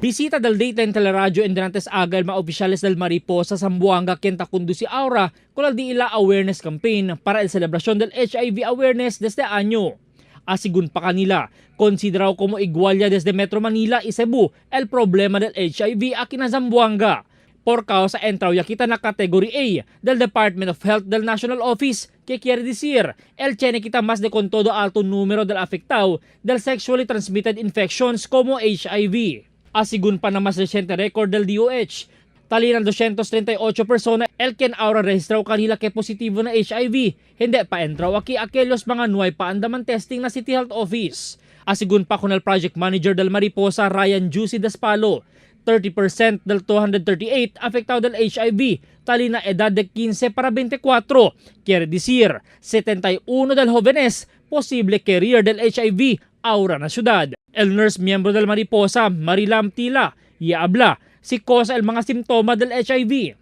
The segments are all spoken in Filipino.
Visita del Daytime Teleradio en Dantes Aga el mga opisyales del Mariposa Zamboanga quien conduce ahora con el Dila Awareness Campaign para el celebración del HIV awareness de este año. Asigun pa kanila, konsiderado como igualya desde Metro Manila y Cebu el problema del HIV aquí na Zamboanga. Por causa entrao ya kita na category A del Department of Health del National Office, que quiere decir, el tiene kita más de con todo alto número del afectado del sexually transmitted infections como HIV. Asigun pa na mas reciente record del DOH, talinan 238 persona el quien ahora registrado kanila que positibo na HIV, hindi pa entraw aquí aquellos mga nuay pa andaman testing na City Health Office. Asigun pa con el Project Manager del Mariposa Ryan Juicy Despalo, 30% del 238 afectado del HIV, talina edad de 15 para 24, quiere decir 71 del jóvenes posible carrier del HIV ahora na syudad. El nurse miembro del Mariposa, Marilam Tila, habla si causa el mga simptoma del HIV.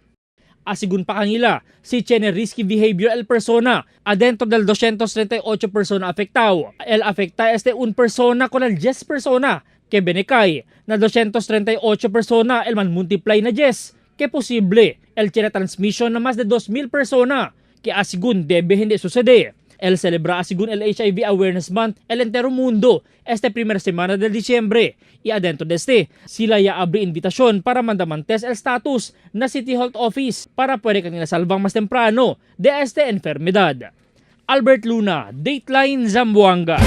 Asigun pa kanila, si tiene risky behavior el persona, adentro del 238 persona afectado. El afecta un persona con el 10 persona, que benekay na 238 persona el man multiply na 10, que posible el tiene transmission na mas de 2,000 persona, que asigun debe hindi sucede. El celebra asigun el HIV Awareness Month el entero mundo este primer semana del Disyembre, y adentro de sila ya abri invitasyon para mandamantes el status na City Health Office para pwede kanila salvang mas temprano de este enfermedad. Albert Luna, Dateline Zamboanga.